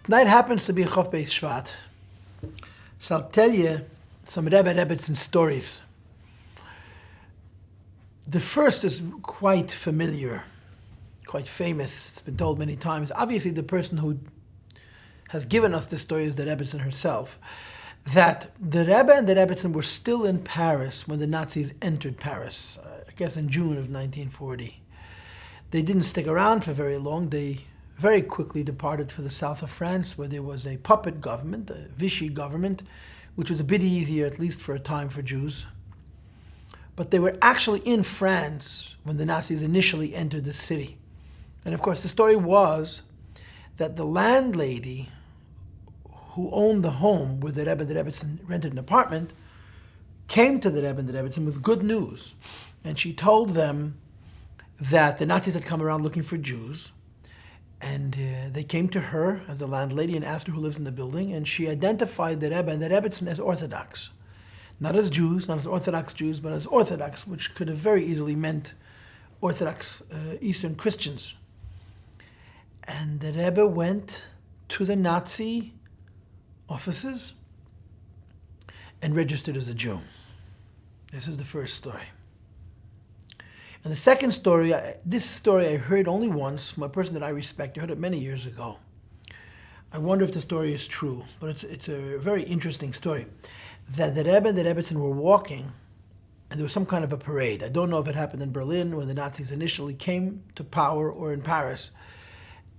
Tonight happens to be Chof Beis Shvat. So I'll tell you some Rebbetzin stories. The first is quite familiar, quite famous. It's been told many times. Obviously, the person who has given us this story is the Rebbetzin herself. That the Rebbe and the Rebbetzin were still in Paris when the Nazis entered Paris, I guess in June of 1940. They didn't stick around for very long. They very quickly departed for the south of France, where there was a puppet government, a Vichy government, which was a bit easier, at least for a time, for Jews. But they were actually in France when the Nazis initially entered the city. And of course, the story was that the landlady who owned the home where the Rebbe and the Rebbetzin rented an apartment came to the Rebbe and the Rebbetzin with good news. And she told them that the Nazis had come around looking for Jews. And they came to her as the landlady and asked her who lives in the building. And she identified the Rebbe and the Rebbetzin as Orthodox. Not as Jews, not as Orthodox Jews, but as Orthodox, which could have very easily meant Orthodox Eastern Christians. And the Rebbe went to the Nazi offices and registered as a Jew. This is the first story. And the second story, this story I heard only once from a person that I respect. I heard it many years ago. I wonder if the story is true, but it's a very interesting story. That the Rebbe and the Rebbetzin were walking, and there was some kind of a parade. I don't know if it happened in Berlin when the Nazis initially came to power or in Paris.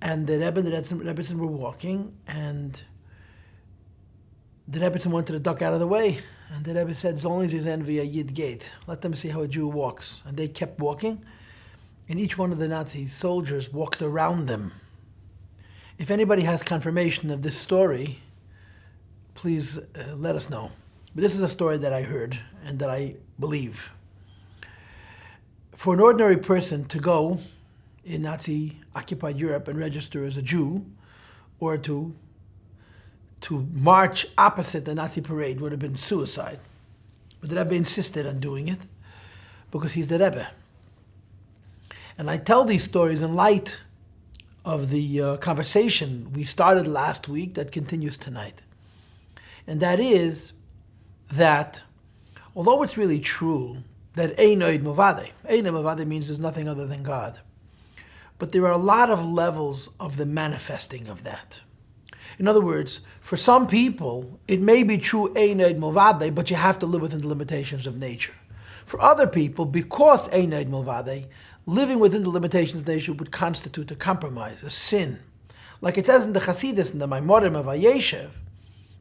And the Rebbe and the Rebbetzin were walking, and the Rebbetzin wanted to duck out of the way. And the Rebbe said, "Zolman zizen via Yid gate. Let them see how a Jew walks." And they kept walking, and each one of the Nazi soldiers walked around them. If anybody has confirmation of this story, please let us know. But this is a story that I heard and that I believe. For an ordinary person to go in Nazi-occupied Europe and register as a Jew, or to march opposite the Nazi parade would have been suicide. But the Rebbe insisted on doing it because he's the Rebbe. And I tell these stories in light of the conversation we started last week that continues tonight. And that is that although it's really true that Einoid Movade means there's nothing other than God, but there are a lot of levels of the manifesting of that. In other words, for some people, it may be true Einoid Movade, but you have to live within the limitations of nature. For other people, because Einoid Movade, living within the limitations of nature would constitute a compromise, a sin. Like it says in the Chassidishe, in the Maamar Moshe Yedaber,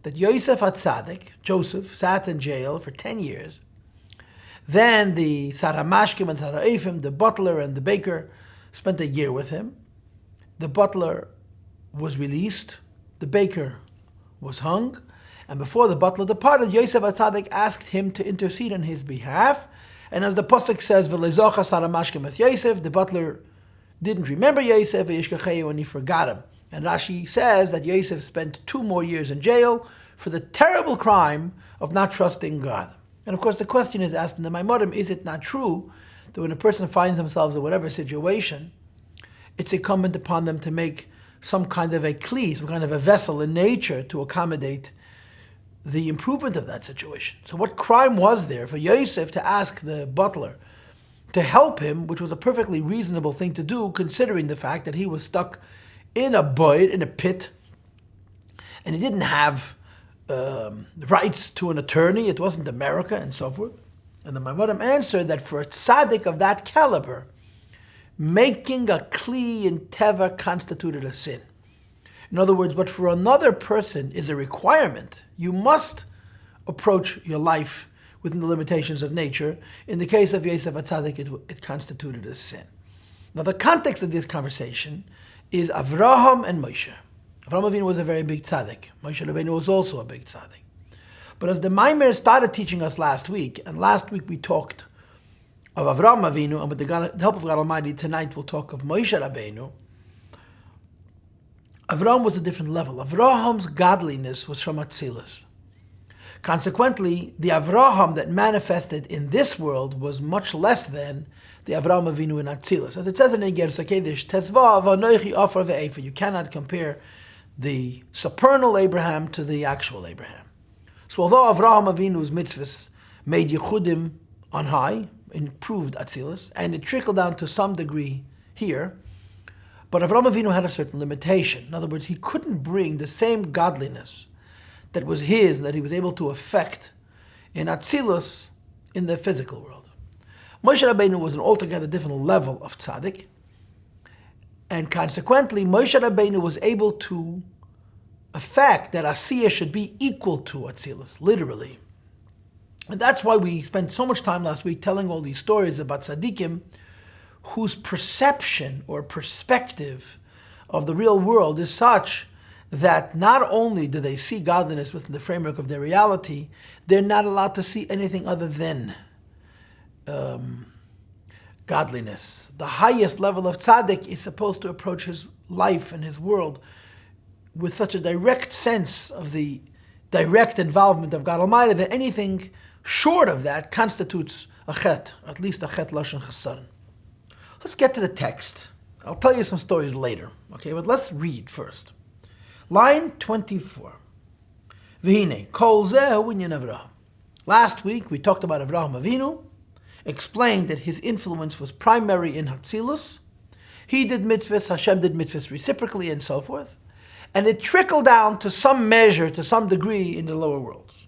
that Yosef HaTzadik, Joseph, sat in jail for 10 years. Then the Saramashkim and Saraifim, the butler and the baker, spent a year with him. The butler was released. The baker was hung. And before the butler departed, Yosef HaTzadik asked him to intercede on his behalf. And as the Pasuk says, V'lezocha Saramashkim et Yosef, the butler didn't remember Yosef, and he forgot him. And Rashi says that Yosef spent 2 more years in jail for the terrible crime of not trusting God. And of course the question is asked in the Maimorim, is it not true that when a person finds themselves in whatever situation, it's incumbent upon them to make some kind of a kli, some kind of a vessel in nature to accommodate the improvement of that situation? So what crime was there for Yosef to ask the butler to help him, which was a perfectly reasonable thing to do, considering the fact that he was stuck in a boyd, in a pit, and he didn't have rights to an attorney, it wasn't America, and so forth. And the Maimorim answered that for a tzaddik of that caliber, making a kli in teva constituted a sin. In other words, what for another person is a requirement, you must approach your life within the limitations of nature. In the case of Yosef HaTzadik, it constituted a sin. Now the context of this conversation is Avraham and Moshe. Avraham Avinu was a very big tzaddik. Moshe Rabbeinu was also a big tzaddik. But as the Maamar started teaching us last week, and last week we talked of Avraham Avinu, and with the help of God Almighty, tonight we'll talk of Moshe Rabbeinu. Avraham was a different level. Avraham's godliness was from Atzilus. Consequently, the Avraham that manifested in this world was much less than the Avraham Avinu in Atzilus. As it says in Eger Sakedesh, Tezvav Anoichi Afar Ve'efa, you cannot compare the supernal Abraham to the actual Abraham. So although Avraham Avinu's mitzvahs made Yechudim on high, improved Atzilus, and it trickled down to some degree here, but Avraham Avinu had a certain limitation. In other words, he couldn't bring the same godliness that was his, that he was able to affect in Atzilus in the physical world. Moshe Rabbeinu was an altogether different level of tzaddik, and consequently, Moshe Rabbeinu was able to affect that Asiyah should be equal to Atzilus, literally. And that's why we spent so much time last week telling all these stories about tzaddikim whose perception or perspective of the real world is such that not only do they see godliness within the framework of their reality, they're not allowed to see anything other than godliness. The highest level of tzaddik is supposed to approach his life and his world with such a direct sense of the direct involvement of God Almighty that anything short of that constitutes a chet, at least a chet lashon chesaron. Let's get to the text. I'll tell you some stories later, okay? But let's read first. Line 24. V'hine, kol zeh hu inyan Avraham. Last week we talked about Avraham Avinu, explained that his influence was primary in Hatzilus. He did mitzvahs, Hashem did mitzvahs reciprocally, and so forth. And it trickled down to some measure, to some degree, in the lower worlds.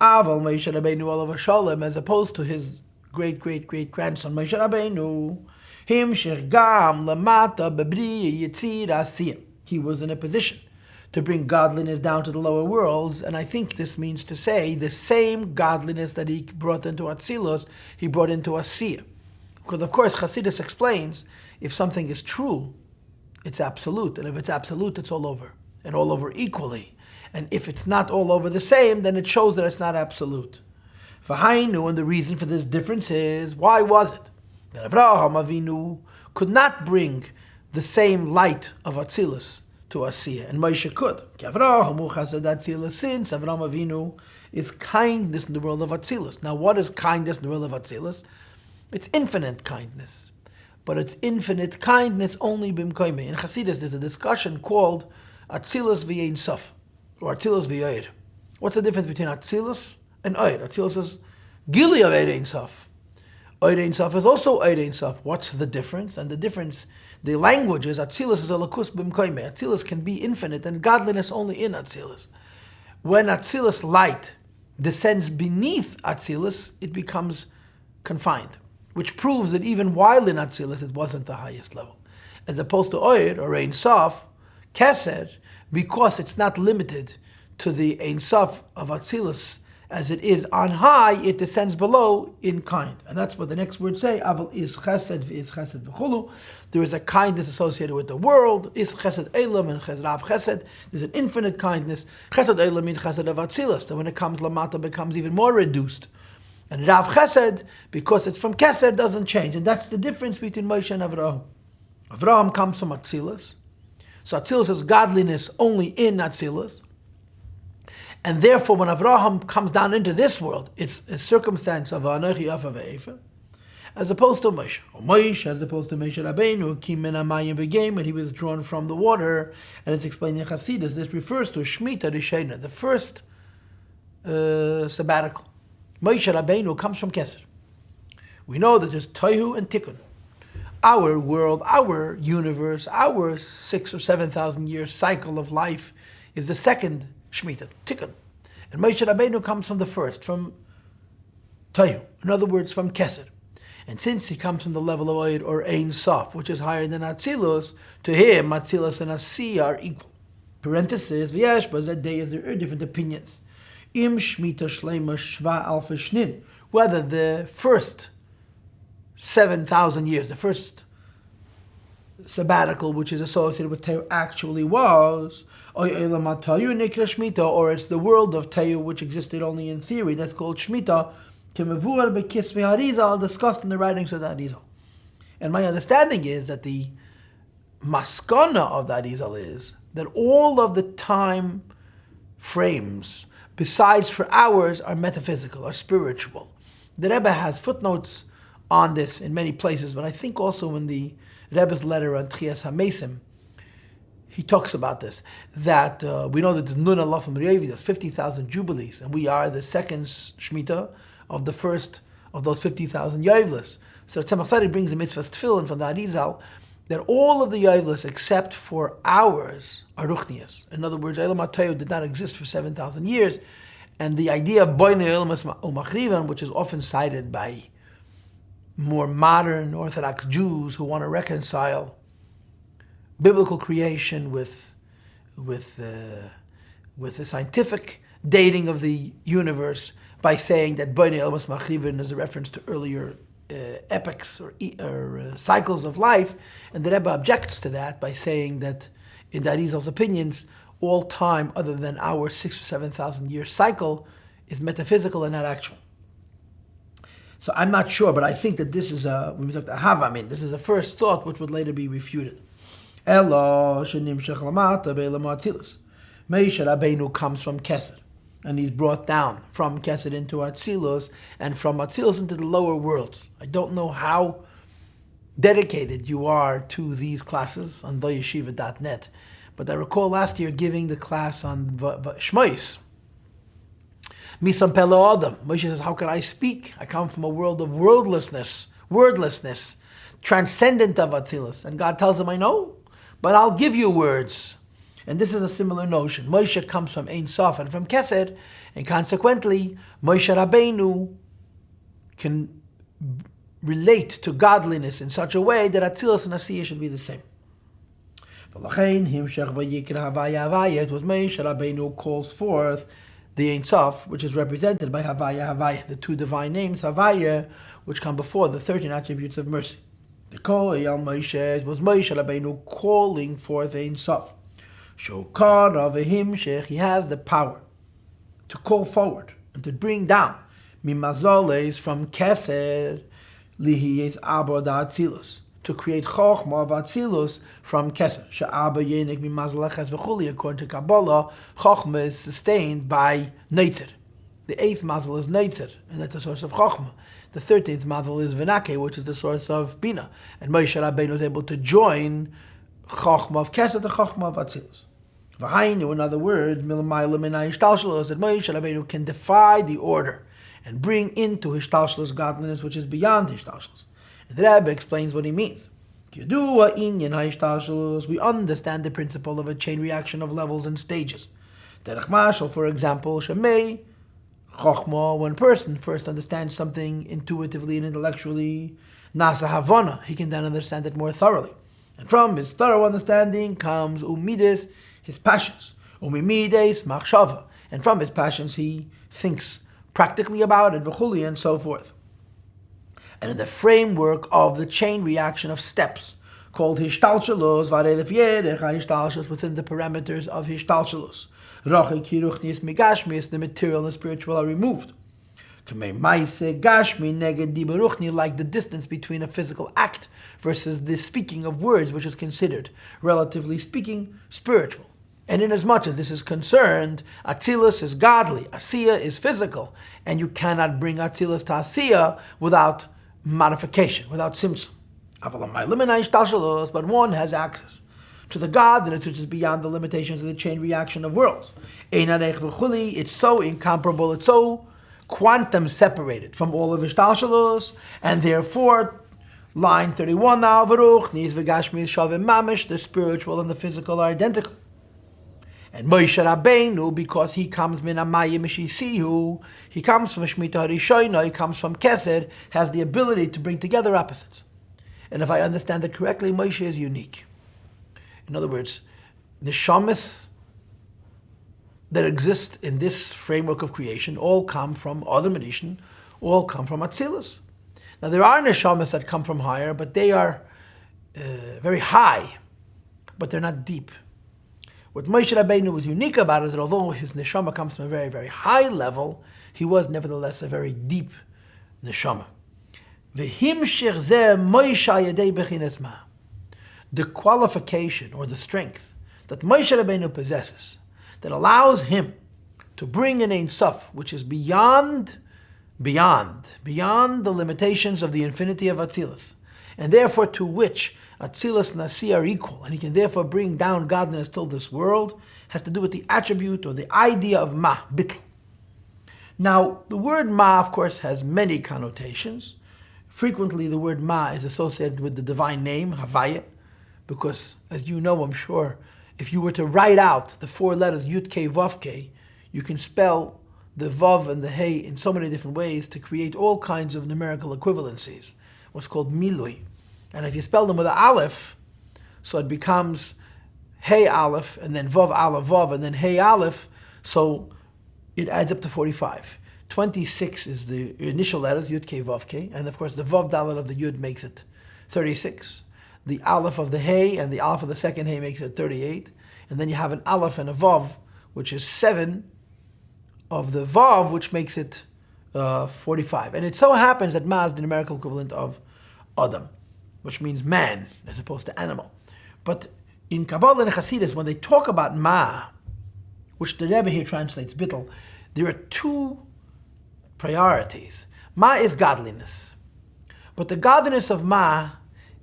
Aval Moshe Rabbeinu olav hashalom, as opposed to his great-great-great-grandson Moshe Rabbeinu, him gam lamata bebri yitzir asiyah. He was in a position to bring godliness down to the lower worlds, and I think this means to say the same godliness that he brought into Atzilus, he brought into Asiyah. Because of course Chassidus explains, if something is true, it's absolute, and if it's absolute, it's all over, and all over equally. And if it's not all over the same, then it shows that it's not absolute. V'hainu, and the reason for this difference is, why was it that Avraham Avinu could not bring the same light of Atzilus to Asiyah, and Moshe could? Since Avraham Avinu is kindness in the world of Atzilus. Now, what is kindness in the world of Atzilus? It's infinite kindness. But it's infinite kindness only b'mkoimei. In Chassidus, there's a discussion called Atzilus v'yein sof, or Atzilus v'yoir. What's the difference between Atzilus and Oir? Atzilus is Gili of Ein Sof. Ein Sof is also Ein Sof. What's the difference? And the difference, the language is Atzilus is Elokus b'mkoimei. Atzilus can be infinite and godliness only in Atzilus. When Atzilus light descends beneath Atzilus, it becomes confined, which proves that even while in Atzilus, it wasn't the highest level. As opposed to Oir, or Ein Sof, Keser, because it's not limited to the Ein Sof of Atzilus as it is on high, it descends below in kind. And that's what the next words say, Aval is chesed v'is chesed v'chulu. There is a kindness associated with the world, is chesed elam and rav chesed. There's an infinite kindness. Chesed elam means chesed of Atzilus, that when it comes lamata, becomes even more reduced. And Rav Chesed, because it's from Keser, doesn't change. And that's the difference between Moshe and Avraham. Avraham comes from Atzilus. So Atzilus is godliness only in Atzilus. And therefore, when Avraham comes down into this world, it's a circumstance of Anochi Afa Ve'efa, as opposed to Moshe. Or Moshe, as opposed to Moshe Rabbeinu, Kim min hamayim v'geim, when he was drawn from the water. And it's explained in Chassidus. This refers to Shemitah Rishena, the first sabbatical. Moshe Rabbeinu comes from Keser. We know that there's Tohu and Tikkun. Our world, our universe, our 6,000 or 7,000 year cycle of life is the second Shemitah, Tikkun. And Moshe Rabbeinu comes from the first, from Tohu. In other words, from Keser. And since he comes from the level of Oid or Ein Sof, which is higher than Atzilus, to him, Atzilus and Asiyah are equal. Parenthesis, V'yesh b'zeh there are different opinions. Im Shemitah Shleima Shva Alfa Shnin, whether the first 7,000 years, the first sabbatical which is associated with Tehu actually was, or it's the world of Tehu which existed only in theory, that's called Shemitah, discussed in the writings of the Arizal. And my understanding is that the maskana of the Arizal is that all of the time frames besides for ours are metaphysical, are spiritual. The Rebbe has footnotes on this in many places, but I think also in the Rebbe's letter on Tchias HaMesim, he talks about this, that we know that there's Nun Alafim Re'evi, 50,000 Jubilees, and we are the second Shemitah of the first of those 50,000 Yovlis. So Tzemach Tzedek brings the mitzvah Tefillin from the Arizal, that all of the Yovlis except for ours are Ruchnias. In other words, Eilam HaTorah did not exist for 7,000 years, and the idea of Boinei Eilam Umachrivan, which is often cited by more modern Orthodox Jews who want to reconcile biblical creation with the scientific dating of the universe by saying that Boinei Eilam Umachrivan is a reference to earlier epochs or cycles of life, and the Rebbe objects to that by saying that in the Arizal's opinions, all time other than our 6,000 or 7,000 year cycle is metaphysical and not actual. So I'm not sure, but I think that this is this is a first thought which would later be refuted. Moshe Rabbeinu comes from Kesed, and he's brought down from Kesed into Atzilus, and from Atzilus into the lower worlds. I don't know how dedicated you are to these classes on doyeshiva.net, but I recall last year giving the class on Shmois. Misam Pelo Adam. Moshe says, how can I speak? I come from a world of wordlessness, transcendent of Atzilus. And God tells him, I know, but I'll give you words. And this is a similar notion. Moshe comes from Ein Sof and from Kesed, and consequently, Moshe Rabbeinu can relate to godliness in such a way that Atzilus and Asiyah should be the same. It was Moshe Rabbeinu calls forth the Ein Sof, which is represented by Havaya, the two divine names, Havaya, which come before the 13 attributes of mercy. The Kol Eyal Moshe was Moshe Rabbeinu calling forth Ein Sof. Shokar of him Shech, he has the power to call forward and to bring down Mimazoles from Kesed Lihiyes Abba da Atzilus, to create Chochma of Atzilus from Kesed. She'Abba Yenik Mimazaleches v'chuli, according to Kabbalah, Chochma is sustained by Neitzer. The 8th mazel is Neitzer, and that's the source of Chochma. The 13th mazel is Vinake, which is the source of Bina. And Moshe Rabbeinu was able to join Chochma of Kesed to Chochma of Atzilus. V'hainu, in other words, Milamayla Minai Hishtalshalos, that Moshe Rabbeinu can defy the order and bring into Hishtalshalos godliness which is beyond Hishtalshalos. And the Rebbe explains what he means. We understand the principle of a chain reaction of levels and stages. Derech Mashal, for example, Shemei Chochma, when a person first understands something intuitively and intellectually, Nasa Havana, he can then understand it more thoroughly. And from his thorough understanding comes Umides, his passions. Umimides, Machshava. And from his passions he thinks practically about it, v'chuli, and so forth. And in the framework of the chain reaction of steps, called Hishtalshalos, Varelef Yerech HaHishtalshalos, within the parameters of Hishtalshalos, Rachik Hiruchnis Migashmis, the material and the spiritual are removed. Kamei Maise Gashmi Neged Dibaruchni, like the distance between a physical act versus the speaking of words, which is considered, relatively speaking, spiritual. And inasmuch as this is concerned, Atzilus is godly, Asiyah is physical, and you cannot bring Atzilus to Asiyah without modification, without simsum. But one has access to the godliness which is beyond the limitations of the chain reaction of worlds. It's so incomparable, it's so quantum separated from all of Hishtalshalos, and therefore, line 31 now, the spiritual and the physical are identical. And Moshe Rabbeinu, because he comes min Amayim Shisihu, he comes from Shemitah Rishona, he comes from Kesed, has the ability to bring together opposites. And if I understand it correctly, Moshe is unique. In other words, the neshamas that exist in this framework of creation all come from Adam and Ishan, all come from Atzilus. Now there are neshamas that come from higher, but they are very high, but they're not deep. What Moshe Rabbeinu was unique about is that although his neshama comes from a very, very high level, he was nevertheless a very deep neshama. The qualification or the strength that Moshe Rabbeinu possesses, that allows him to bring an Ein Sof, which is beyond the limitations of the infinity of Atzilus, and therefore to which Atzilus and Asi are equal, and he can therefore bring down godliness till this world, has to do with the attribute or the idea of ma, bitl. Now, the word ma, of course, has many connotations. Frequently, the word ma is associated with the divine name, Havaya, because, as you know, I'm sure, if you were to write out the 4 letters Yud K Vav K, you can spell the Vav and the Hey in so many different ways to create all kinds of numerical equivalencies, what's called milui. And if you spell them with an Aleph, so it becomes Hey Aleph, and then Vav Aleph Vav, and then Hey Aleph, so it adds up to 45. 26 is the initial letters, Yud K Vav K, and of course the Vav Dalet of the Yud makes it 36. The Aleph of the Hey and the Aleph of the second Hey makes it 38. And then you have an Aleph and a Vav, which is 7 of the Vav, which makes it 45. And it so happens that Ma is the numerical equivalent of Adam, which means man, as opposed to animal. But in Kabbalah and Chassidus, when they talk about Ma, which the Rebbe here translates bittel, there are 2 priorities. Ma is godliness. But the godliness of Ma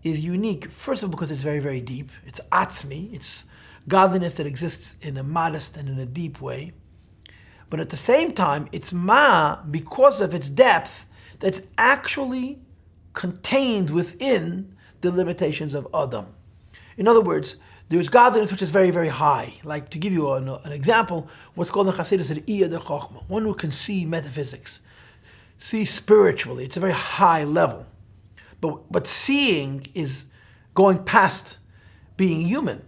is unique, first of all, because it's very, very deep. It's atzmi. It's godliness that exists in a modest and in a deep way. But at the same time, it's ma, because of its depth, that's actually contained within the limitations of Adam. In other words, there's godliness which is very, very high. Like, to give you an example, what's called in Chassidus an Iya de Chochma, one who can see metaphysics, see spiritually. It's a very high level. But seeing is going past being human,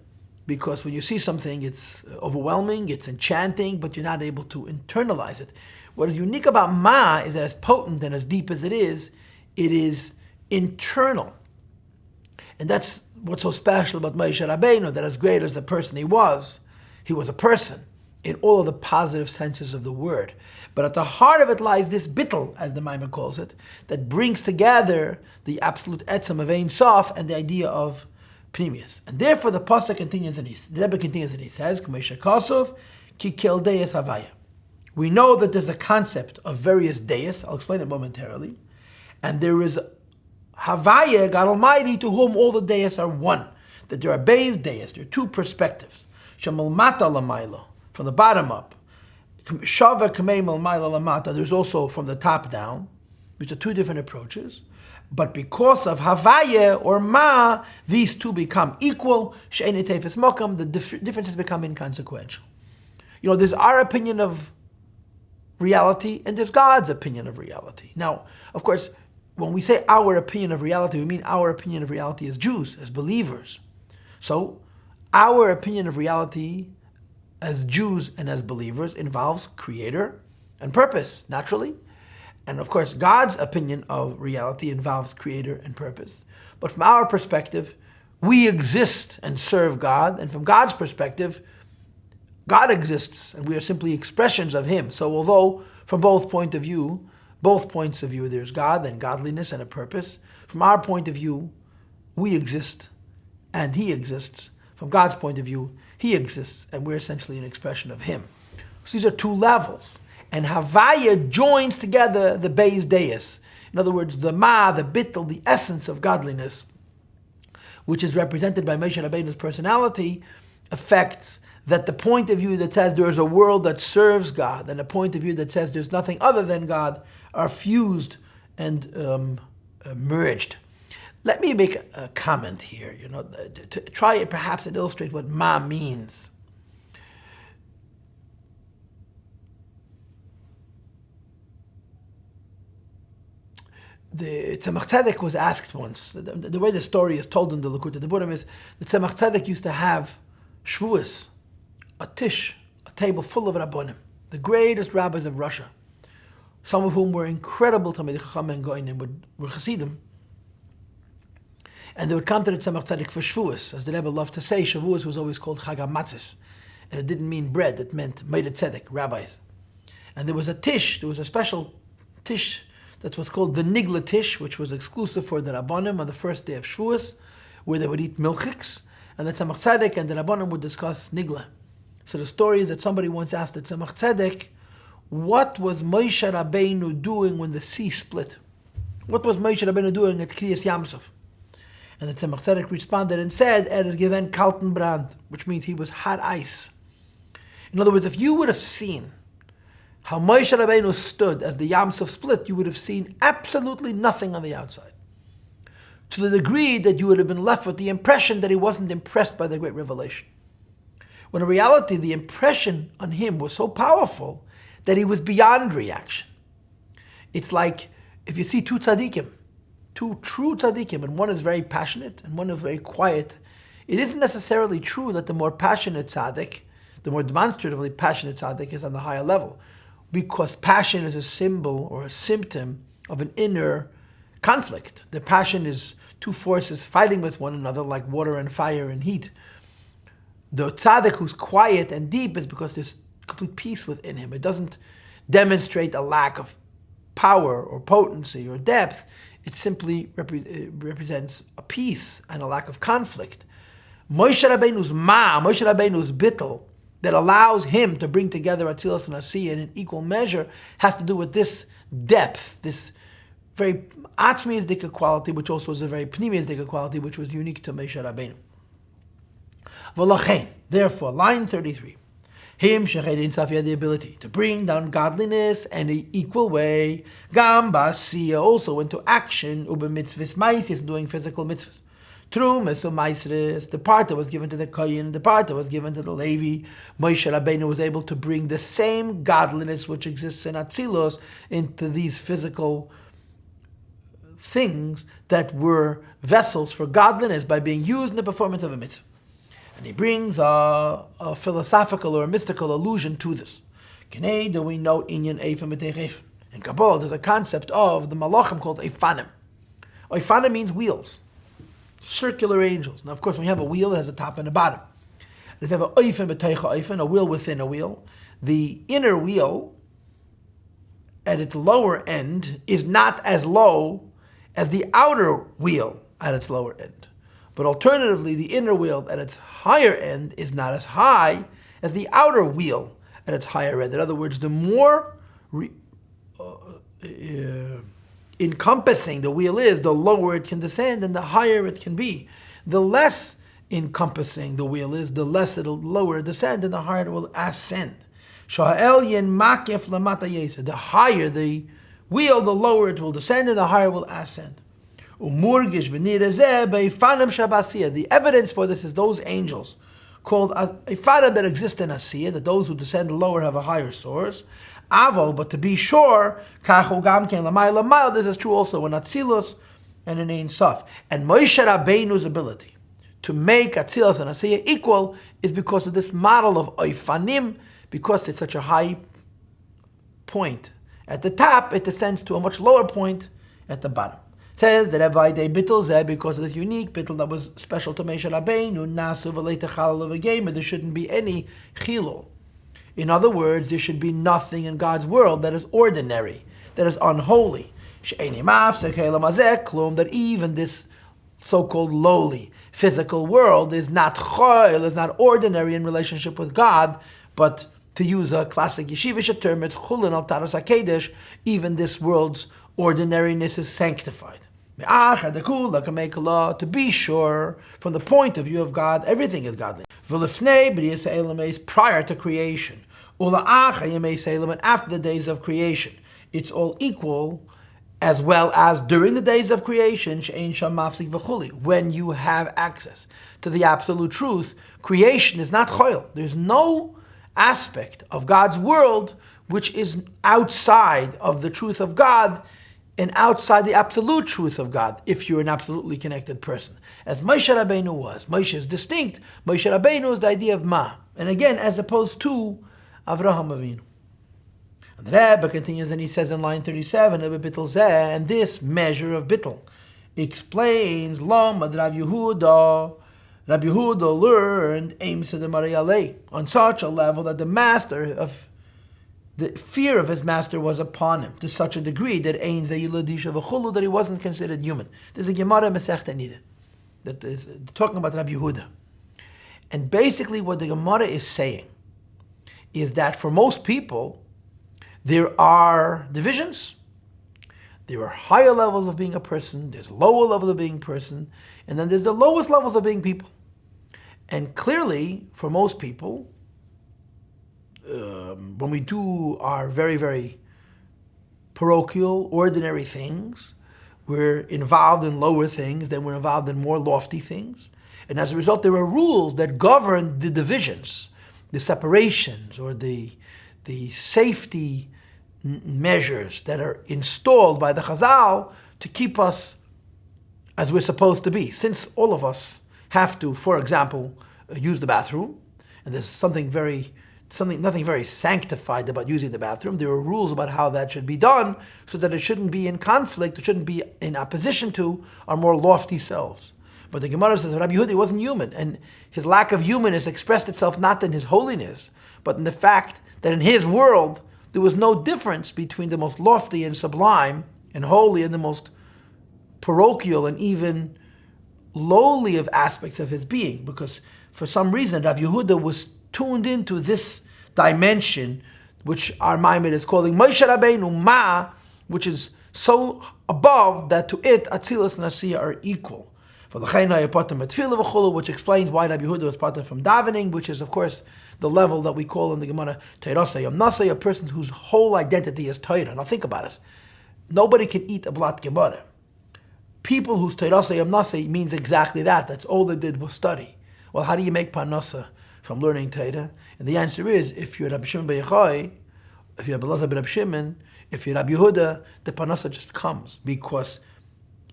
because when you see something, it's overwhelming, it's enchanting, but you're not able to internalize it. What is unique about Ma is that as potent and as deep as it is internal. And that's what's so special about Moshe Rabbeinu, that as great as the person he was a person in all of the positive senses of the word. But at the heart of it lies this bittel, as the Maamar calls it, that brings together the absolute etzem of Ein Sof and the idea of Pnimius. And therefore the Pasuk continues and the Rebbe continues and he says, K'mesha Kosov, Ki Kel Deis Havaya. We know that there's a concept of various deis, I'll explain it momentarily, and there is Havaya, God Almighty, to whom all the deis are one. That there are beis deis, there are 2 perspectives. Shemal Mata Lamailo, from the bottom up. Shava Kamei Malmaila Lamata, there's also from the top down, which are 2 different approaches. But because of Havaya or Ma, these 2 become equal. She'eni Tefes Mokam, the differences become inconsequential. You know, there's our opinion of reality and there's God's opinion of reality. Now, of course, when we say our opinion of reality, we mean our opinion of reality as Jews, as believers. So, our opinion of reality as Jews and as believers involves creator and purpose, naturally. And of course, God's opinion of reality involves creator and purpose. But from our perspective, we exist and serve God. And from God's perspective, God exists and we are simply expressions of Him. So although from both points of view, there's God and godliness and a purpose, from our point of view, we exist and He exists. From God's point of view, He exists, and we're essentially an expression of Him. So these are 2 levels. And Havaya joins together the Beis Deis. In other words, the Ma, the Bittel, the essence of godliness, which is represented by Moshe Rabbeinu's personality, affects that the point of view that says there is a world that serves God and a point of view that says there's nothing other than God are fused and merged. Let me make a comment here, to try perhaps and illustrate what Ma means. The Tzemach Tzedek was asked once, the way the story is told in the Likutei Devarim is, the Tzemach Tzedek used to have Shavuos, a tish, a table full of Rabbonim, the greatest rabbis of Russia, some of whom were incredible Talmidei Chacham and Goinim, were Chassidim. And they would come to the Tzemach Tzedek for Shavuos. As the Rebbe loved to say, Shavuos was always called Chag HaMatzos. And it didn't mean bread, it meant Meidei Tzedek, rabbis. And there was a special tish that was called the Nigla Tish, which was exclusive for the Rabbonim on the first day of Shavuos, where they would eat milchiks, and the Tzemach Tzedek and the Rabbonim would discuss Nigla. So the story is that somebody once asked the Tzemach Tzedek, what was Moshe Rabbeinu doing when the sea split? What was Moshe Rabbeinu doing at Kriyas Yamsuf? And the Tzemach Tzedek responded and said, is given kalten brand, which means he was hot ice. In other words, if you would have seen how Moshe Rabbeinu stood as the Yam Suf split, you would have seen absolutely nothing on the outside. To the degree that you would have been left with the impression that he wasn't impressed by the great revelation. When in reality, the impression on him was so powerful that he was beyond reaction. It's like if you see two tzaddikim, two true tzaddikim, and one is very passionate and one is very quiet, it isn't necessarily true that the more passionate tzaddik, the more demonstratively passionate tzaddik is on the higher level, because passion is a symbol or a symptom of an inner conflict. The passion is two forces fighting with one another like water and fire and heat. The tzaddik who's quiet and deep is because there's complete peace within him. It doesn't demonstrate a lack of power or potency or depth. It simply represents a peace and a lack of conflict. Moshe Rabbeinu's Moshe Rabbeinu's bittul, that allows him to bring together Atzilus and Asiyah in an equal measure, has to do with this depth, this very atzmiyisdika quality, which also is a very pnimiyisdika quality, which was unique to Moshe Rabbeinu. V'lachein, therefore, line 33, him sheched insaf had the ability to bring down godliness in an equal way, gam ba'asiyah, also into action, ube mitzvahs ma'asis, doing physical mitzvahs. True, the part that was given to the Kohen, the part that was given to the Levi, Moshe Rabbeinu was able to bring the same godliness which exists in Atzilus into these physical things that were vessels for godliness by being used in the performance of a mitzvah. And he brings a philosophical or a mystical allusion to this. Do we know inyan eifim b'teich? In Kabbalah, there's a concept of the malachim called eifanim. Eifanim means wheels. Circular angels. Now, of course, when you have a wheel, it has a top and a bottom. And if you have a oifen b'teicha oifen, a wheel within a wheel, the inner wheel at its lower end is not as low as the outer wheel at its lower end. But alternatively, the inner wheel at its higher end is not as high as the outer wheel at its higher end. In other words, the more encompassing the wheel is, the lower it can descend and the higher it can be. The less encompassing the wheel is, the less it'll lower descend and the higher it will ascend. The higher the wheel, the lower it will descend and the higher it will ascend. The evidence for this is those angels called Eifanim that exist in Asiyah, that those who descend lower have a higher source. Aval, but to be sure, this is true also in Atzilus and in Ein Sof. And Moshe Rabbeinu's ability to make Atzilus and Asiyah equal is because of this model of Eifanim, because it's such a high point at the top, it descends to a much lower point at the bottom. It says that because of this unique bittul that was special to Moshe Rabbeinu, there shouldn't be any chilul. In other words, there should be nothing in God's world that is ordinary, that is unholy. That even this so-called lowly physical world is not choil, is not ordinary in relationship with God, but to use a classic yeshivish term, it's chulin al taras hakedesh, even this world's ordinariness is sanctified. To be sure, from the point of view of God, everything is godly. Prior to creation, and after the days of creation, it's all equal, as well as during the days of creation, when you have access to the absolute truth. Creation is not choil. There's no aspect of God's world which is outside of the truth of God and outside the absolute truth of God, if you're an absolutely connected person. As Moshe Rabbeinu was. Moshe is distinct. Moshe Rabbeinu is the idea of Ma. And again, as opposed to Avraham Avinu. And the Rebbe continues and he says in line 37, and this measure of bittul explains Lama Rav Yehuda. Rabbi Yehuda learned on such a level that the fear of his master was upon him to such a degree that that he wasn't considered human. There's a Gemara Masechta Nida that is talking about Rabbi Yehuda. And basically what the Gemara is saying is that for most people, there are divisions. There are higher levels of being a person, there's lower levels of being a person, and then there's the lowest levels of being people. And clearly, for most people, when we do our very, very parochial, ordinary things, we're involved in lower things, then we're involved in more lofty things. And as a result, there are rules that govern the divisions, the separations, or the safety measures that are installed by the Chazal to keep us as we're supposed to be. Since all of us have to, for example, use the bathroom, and there's nothing very sanctified about using the bathroom. There are rules about how that should be done so that it shouldn't be in conflict, it shouldn't be in opposition to our more lofty selves. But the Gemara says Rabbi Yehuda wasn't human, and his lack of humanness expressed itself not in his holiness, but in the fact that in his world there was no difference between the most lofty and sublime and holy and the most parochial and even lowly of aspects of his being, because for some reason Rabbi Yehuda was tuned into this dimension, which our Maamar is calling Moshe Rabbeinu Ma, which is so above that to it Atzilus and Asiya are equal. Which explains why Rabbi Yehuda was parted from davening, which is of course the level that we call in the Gemara Torah, a person whose whole identity is Torah. Now think about it. Nobody can eat a blat Gemara. People whose Torah means exactly that. That's all they did was study. Well, how do you make parnasa from learning Torah? And the answer is, if you're Rabbi Shimon ben Yochai, if you're Rabbi ben Shimon, if you're Rabbi Yehuda, the parnasa just comes. Because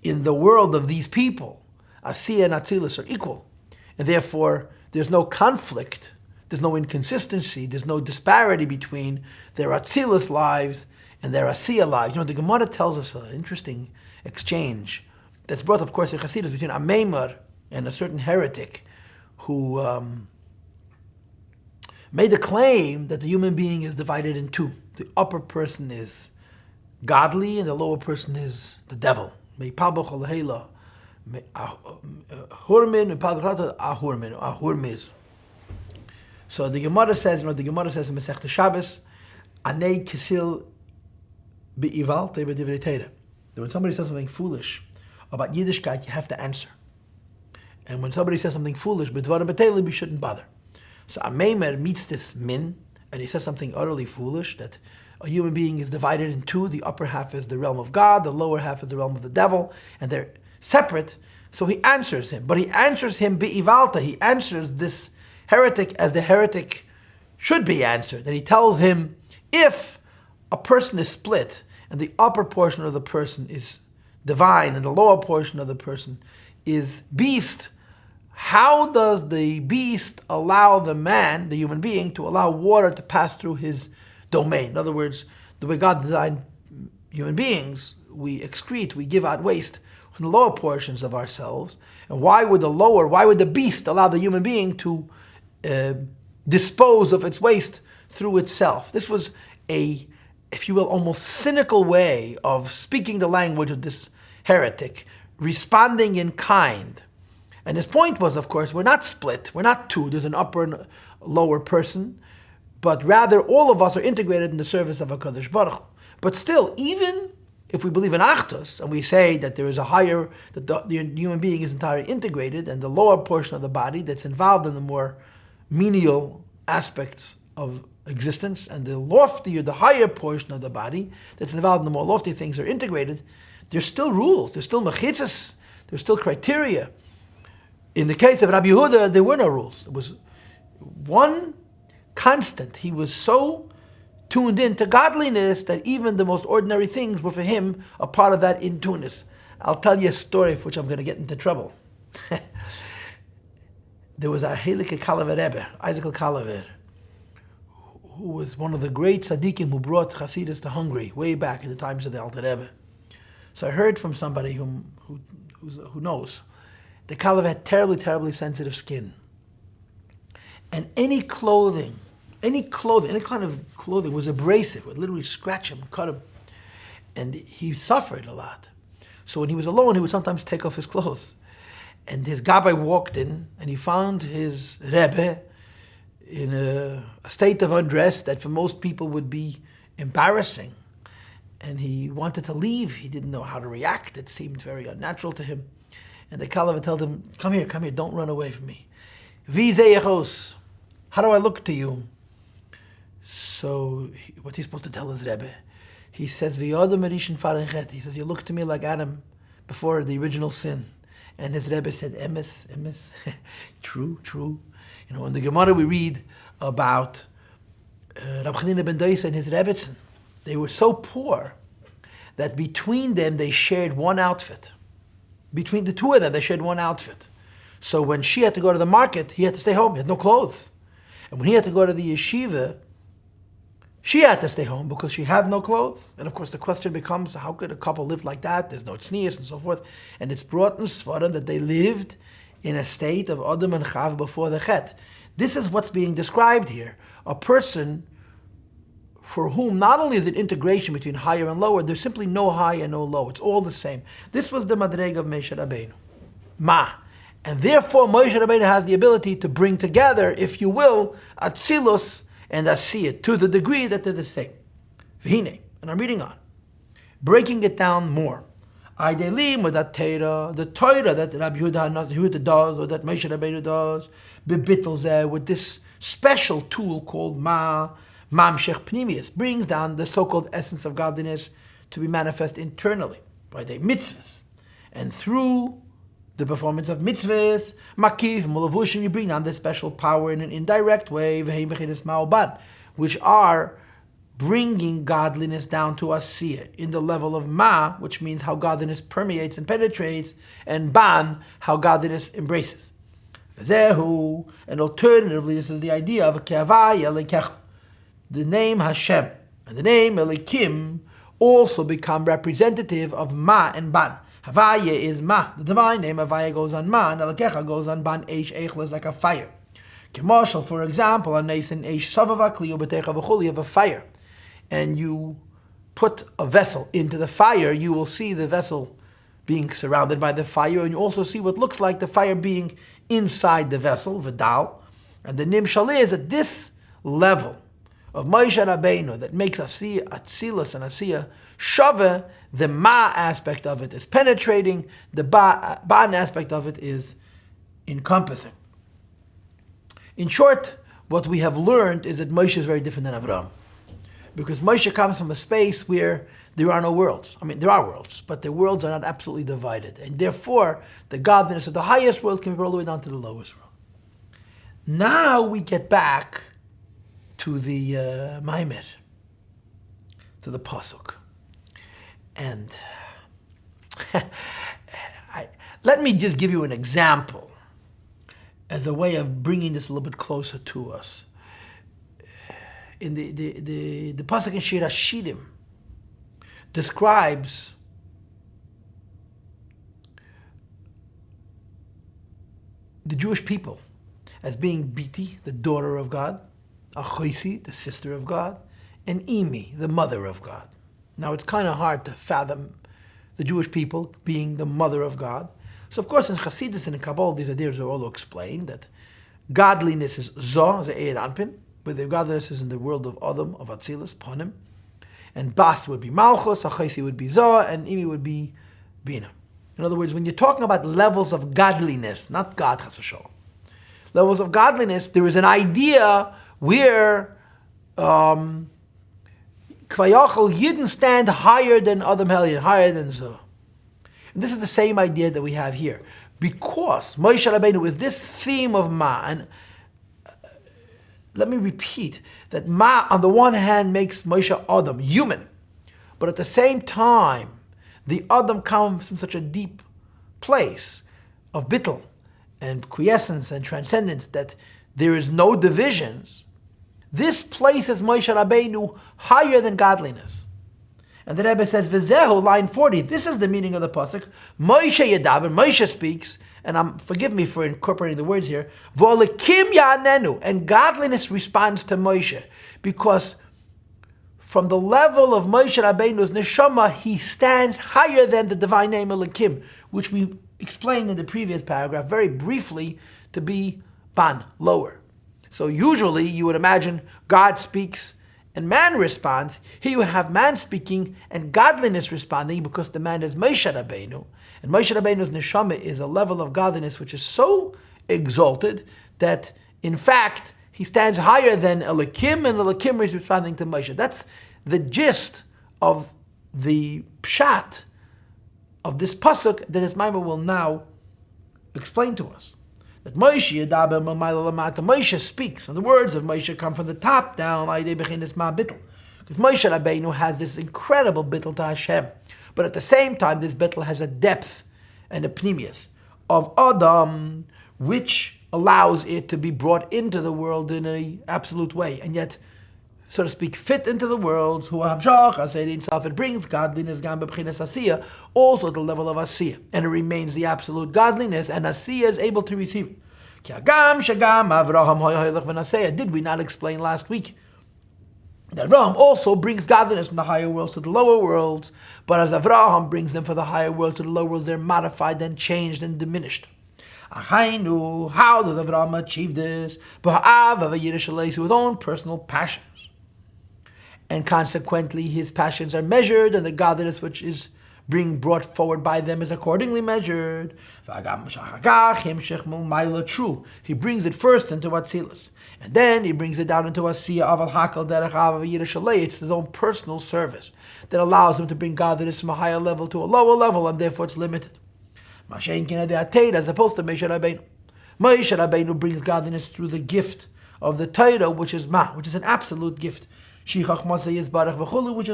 in the world of these people, Asiya and Atzilus are equal. And therefore, there's no conflict, there's no inconsistency, there's no disparity between their Atzilus lives and their Asiya lives. You know, the Gemara tells us an interesting exchange that's brought, of course, in Chassidus between a Maamar and a certain heretic who made a claim that the human being is divided in two. The upper person is godly and the lower person is the devil. So the Gemara says, in Masechta Shabbos, Anei Kisil Be'ival Teiba that when somebody says something foolish about Yiddishkeit, you have to answer. And when somebody says something foolish, b'dvarim b'teilim, you shouldn't bother. So a Maamar meets this min, and he says something utterly foolish, that a human being is divided in two. The upper half is the realm of God, the lower half is the realm of the devil, and they're separate. So he answers him. But he answers him be'ivalta. He answers this heretic as the heretic should be answered. And he tells him, if a person is split, and the upper portion of the person is divine, and the lower portion of the person is beast, how does the beast allow the man, the human being, to allow water to pass through his domain? In other words, the way God designed human beings, we excrete, we give out waste from the lower portions of ourselves. And why would the beast allow the human being to dispose of its waste through itself? This was a, if you will, almost cynical way of speaking the language of this heretic, responding in kind. And his point was, of course, we're not split, we're not two, there's an upper and lower person, but rather all of us are integrated in the service of HaKadosh Baruch Hu. But still, even if we believe in Achdus, and we say that there is a higher, that the human being is entirely integrated, and the lower portion of the body that's involved in the more menial aspects of existence, and the loftier, the higher portion of the body that's involved in the more lofty things are integrated, there's still rules, there's still mechitzas, there's still criteria. In the case of Rabbi Yehuda, there were no rules. It was one constant. He was so tuned in to godliness that even the most ordinary things were for him a part of that in-tuneness. I'll tell you a story for which I'm going to get into trouble. There was a Heilige Kalaver Rebbe, Isaac Kalaver, who was one of the great tzaddikim who brought Chassidus to Hungary way back in the times of the Alter Rebbe. So I heard from somebody who knows. The Kalav had terribly sensitive skin. And any kind of clothing was abrasive, would literally scratch him, cut him. And he suffered a lot. So when he was alone, he would sometimes take off his clothes. And his Gabbai walked in, and he found his Rebbe in a state of undress that for most people would be embarrassing. and he wanted to leave. He didn't know how to react. It seemed very unnatural to him. And the Kalava told him, come here, don't run away from me. Vizeyechos, how do I look to you? So, what's he supposed to tell his Rebbe? He says, V'yodam erishin farenchet. He says, you look to me like Adam before the original sin. And his Rebbe said, emes. True. In the Gemara we read about Rab Chanina ben Dosa and his Rebbetzin. They were so poor that between them they shared one outfit. Between the two of them, they shared one outfit. So when she had to go to the market, he had to stay home. He had no clothes. And when he had to go to the yeshiva, she had to stay home because she had no clothes. And of course the question becomes, how could a couple live like that? There's no tznius and so forth. And it's brought in Sfarim that they lived in a state of Adam and Chav before the Chet. This is what's being described here. A person for whom not only is it integration between higher and lower, there's simply no high and no low. It's all the same. This was the Madreg of Moshe Rabbeinu. And therefore Moshe Rabbeinu has the ability to bring together, if you will, Atzilus and Asiyah to the degree that they're the same. V'hine, and I'm reading on. Breaking it down more. Aidelim with that Torah, the Torah that Rabbi Yehuda does, or that Moshe Rabbeinu does, bebittelzeh, with this special tool called Mamshech Pnimius, brings down the so-called essence of godliness to be manifest internally by the mitzvahs. And through the performance of mitzvahs, makiv, mulavushim, you bring down this special power in an indirect way, which are bringing godliness down to asiyah in the level of ma, which means how godliness permeates and penetrates, and ban, how godliness embraces. And alternatively, this is the idea of a kehavaya lekech. The name Hashem and the name Elikim also become representative of ma and ban. Havaya is ma. The divine name Havaya goes on ma, and Elikecha goes on ban. Eish Eichel is like a fire. Kemoshel, for example, on Nason Eish Savava Kliyu B'Techa V'Chul, you have a fire, and you put a vessel into the fire, you will see the vessel being surrounded by the fire, and you also see what looks like the fire being inside the vessel, Vidal. And the Nimshal is at this level of Moshe Rabbeinu that makes Asiyah, Atzilus and Asiyah Shove, the Ma aspect of it is penetrating, the Ban aspect of it is encompassing. In short, what we have learned is that Moshe is very different than Avraham. Because Moshe comes from a space where there are no worlds. I mean, there are worlds, but the worlds are not absolutely divided. And therefore, the godliness of the highest world can be all the way down to the lowest world. Now we get back to the Maamar, to the Pasuk. And let me just give you an example as a way of bringing this a little bit closer to us. In the Pasuk in Shir HaShirim describes the Jewish people as being Biti, the daughter of God, Achoisi, the sister of God, and Imi, the mother of God. Now it's kind of hard to fathom the Jewish people being the mother of God. So of course in Chassidus and in Kabbalah these ideas are all explained, that godliness is Zoh, the Eir Anpin, but the godliness is in the world of Adam, of Atzilus, Ponim, and Bas would be Malchus, Achaisi would be Zoh, and Imi would be Bina. In other words, when you're talking about levels of godliness, not God, Chas v'sholom, levels of godliness, there is an idea where Kvayachal Yidden stand higher than Adam Helyan, higher than Zoh. And this is the same idea that we have here. Because Moshe Rabbeinu is this theme of Ma, and let me repeat that Ma on the one hand makes Moshe Adam human, but at the same time the Adam comes from such a deep place of bittul and quiescence and transcendence that there is no divisions. This places Moshe Rabbeinu higher than godliness. And the Rebbe says, V'zehu, line 40, this is the meaning of the pasuk. Moshe Yedaber, Moshe speaks, and forgive me for incorporating the words here, V'olikim ya'anenu, and godliness responds to Moshe, because from the level of Moshe Rabbeinu's neshama, he stands higher than the divine name Elikim, which we explained in the previous paragraph very briefly to be ban, lower. So usually you would imagine God speaks and man responds, here you have man speaking and godliness responding, because the man is Moshe Rabbeinu. And Moshe Rabbeinu's neshama is a level of godliness which is so exalted that, in fact, he stands higher than Elokim, and Elokim is responding to Moshe. That's the gist of the pshat of this pasuk that his Maamar will now explain to us. That Moshe Yedaber Moshe speaks, and the words of Moshe come from the top down, because Moshe Rabbeinu has this incredible bittul to Hashem, but at the same time this bittul has a depth and a pnimius of Adam, which allows it to be brought into the world in an absolute way, and yet, so to speak, fit into the world. It brings godliness also at the level of asiyah, and it remains the absolute godliness, and asiyah is able to receive it. Did we not explain last week that Avraham also brings godliness from the higher worlds to the lower worlds, but as Avraham brings them from the higher worlds to the lower worlds, they're modified and changed and diminished. How does Avraham achieve this? With his own personal passions. And consequently, his passions are measured, and the godliness which is being brought forward by them is accordingly measured. True. He brings it first into Atzilus, and then he brings it down into Asiyah. It's his own personal service that allows him to bring godliness from a higher level to a lower level, and therefore it's limited. As opposed to Moshe Rabbeinu. Moshe Rabbeinu brings godliness through the gift of the Torah, which is which is an absolute gift, which is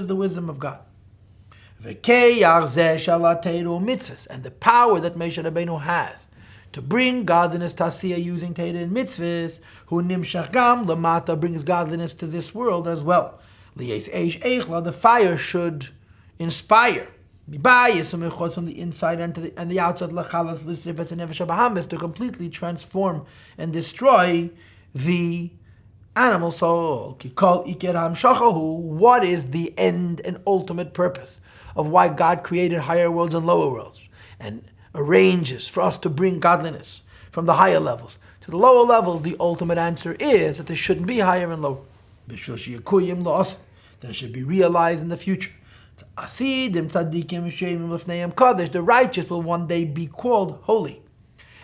the wisdom of God. And the power that Moshe Rabbeinu has to bring godliness tasiyah using Torah and mitzvahs, who nimshach gam lamata, brings godliness to this world as well. The fire should inspire from the inside and the outside, to completely transform and destroy the animal soul. What is the end and ultimate purpose of why God created higher worlds and lower worlds, and arranges for us to bring godliness from the higher levels to the lower levels? The ultimate answer is that there shouldn't be higher and lower. That it should be realized in the future. The righteous will one day be called holy.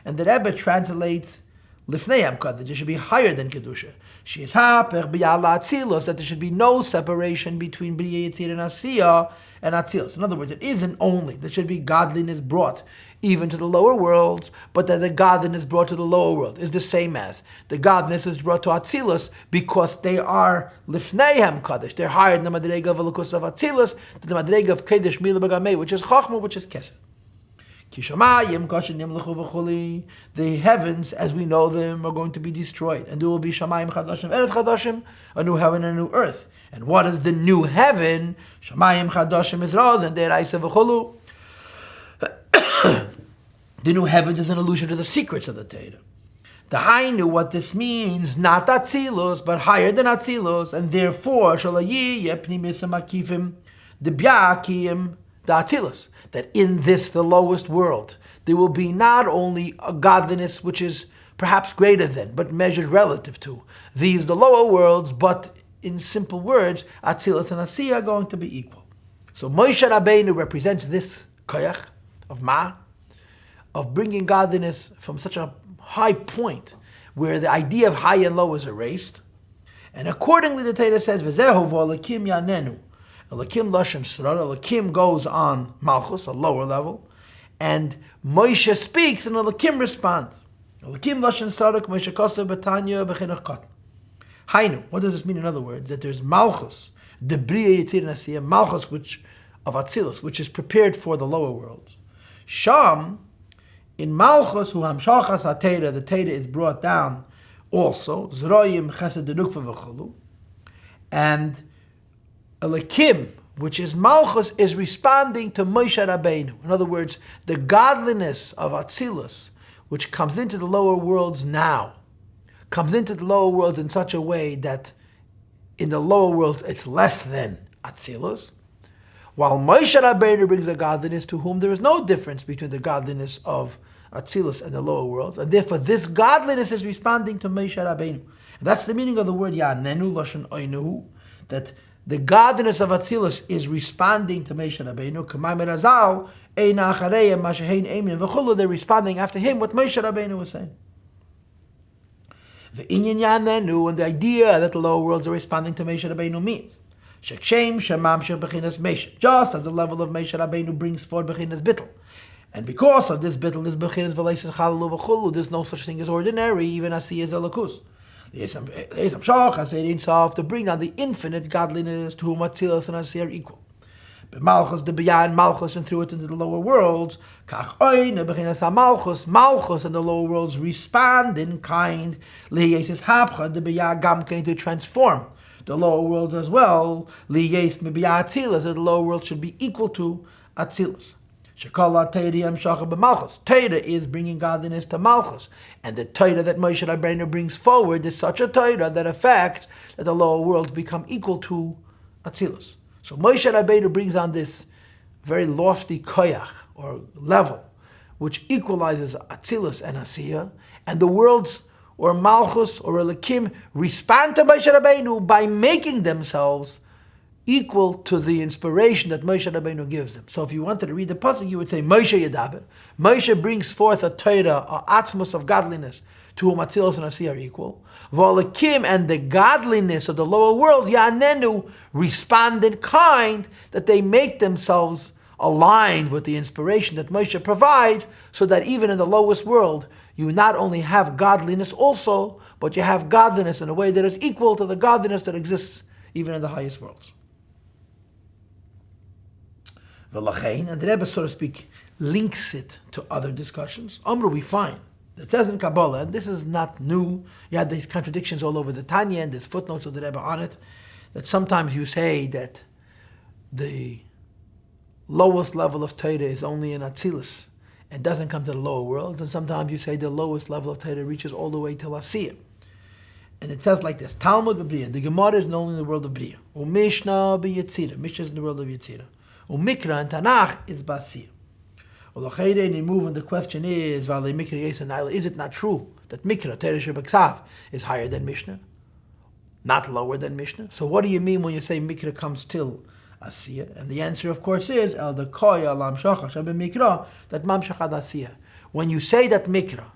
And the Rebbe translates Lifnei Kadosh, it should be higher than Kedusha. She is that there should be no separation between B'riyah Yitzir and Asiyah and Atzilus. In other words, it isn't only there should be godliness brought even to the lower worlds, but that the godliness brought to the lower world is the same as the godliness is brought to Atzilus, because they are Lifnei Kadosh. They're higher than the Madrega of Elokus of Atzilus, than the Madrega of Kedesh Mila B'Gamei, which is Chachma, which is Kesed. The heavens, as we know them, are going to be destroyed, and there will be Shamayim Chadashim, Eretz Chadashim, a new heaven and a new earth. And what is the new heaven? Shamayim Chadashim is Raz and Deraisa V'Chulu. The new heavens is an allusion to the secrets of the Torah. The Hainu, what this means, not Atzilus, but higher than Atzilus, and therefore Shalayi Yepnimisam Akifim the Byakim the Atzilus, that in this, the lowest world, there will be not only a godliness which is perhaps greater than, but measured relative to, these the lower worlds, but in simple words, Atzilus and Asiyah are going to be equal. So Moshe Rabbeinu represents this koyach of bringing godliness from such a high point where the idea of high and low is erased. And accordingly, the Torah says, V'zehu v'alakim yanenu. Elakim Lashon Srar, Elakim goes on Malchus, a lower level, and Moshe speaks, and Elakim responds. Elakim Lashon Srar, Moshe Kosta Betanya Bechinuch Katan. Hainu, what does this mean? In other words, that there's Malchus, the B'riyah Yitzir Nasiyah, Malchus, which of Atzilus, which is prepared for the lower worlds. Sham, in Malchus, who Hamshachas HaTeira, the Teira is brought down also, Zroyim Chesed Denukva V'chulu, and Elakim, which is Malchus, is responding to Moshe Rabbeinu. In other words, the godliness of Atzilus, which comes into the lower worlds now, comes into the lower worlds in such a way that in the lower worlds it's less than Atzilus, while Moshe Rabbeinu brings a godliness to whom there is no difference between the godliness of Atzilus and the lower worlds, and therefore this godliness is responding to Moshe Rabbeinu. And that's the meaning of the word Ya'anenu Lashon Oinuhu, that the godliness of Atzilus is responding to Moshe Rabbeinu. K'may merazal eina achareim ma shehein eimin v'chulu. They're responding after him what Moshe Rabbeinu was saying. V'inyan yanenu, and the idea that the lower worlds are responding to Moshe Rabbeinu means shekshem shemamshech bechinas Moshe, just as the level of Moshe Rabbeinu brings forth bechinas bittul. And because of this bittul, this bechinas v'leises chalalu v'chulu, there's no such thing as ordinary, even asiyah zelakus. To bring down the infinite godliness to whom Atzilus and Asiyah are equal. But Malchus, the Biyah, Malchus, and through it into the lower worlds, Malchus and the lower worlds respond in kind, the Biyah Gamkein, to transform the lower worlds as well, that the lower worlds should be equal to Atzilus. Torah is bringing godliness to Malchus, and the Torah that Moshe Rabbeinu brings forward is such a Torah that affects that the lower worlds become equal to Atzilus. So Moshe Rabbeinu brings on this very lofty koyach, or level, which equalizes Atzilus and Asiyah, and the worlds, or Malchus, or Elikim, respond to Moshe Rabbeinu by making themselves equal to the inspiration that Moshe Rabbeinu gives them. So if you wanted to read the pasuk, you would say Moshe Yedaber. Moshe brings forth a Torah, a atzmos of godliness, to whom Atzilus and Asiyah are equal. V'alakim, and the godliness of the lower worlds, Ya'anenu, respond in kind, that they make themselves aligned with the inspiration that Moshe provides, so that even in the lowest world, you not only have godliness also, but you have godliness in a way that is equal to the godliness that exists even in the highest worlds. And the Rebbe, so to speak, links it to other discussions. Amru, we find that says in Kabbalah, and this is not new, you had these contradictions all over the Tanya, and there's footnotes of the Rebbe on it, that sometimes you say that the lowest level of Torah is only in Atzilus and doesn't come to the lower world, and sometimes you say the lowest level of Torah reaches all the way to Asiyah. And it says like this: Talmud b'Briya, the Gemara is only in the world of Briya. Mishnah b'Yetzirah, Mishnah is in the world of Yetzirah. Mikra and Tanakh is Basiyah. And move, and the question is, is it not true that Mikra, Torah Shebeksav, is higher than Mishnah, not lower than Mishnah? So what do you mean when you say Mikra comes till Asiyah? And the answer, of course, is El Dekoya Lam Shachach Mikra, that Mamshachad Asiyah. When you say that Mikra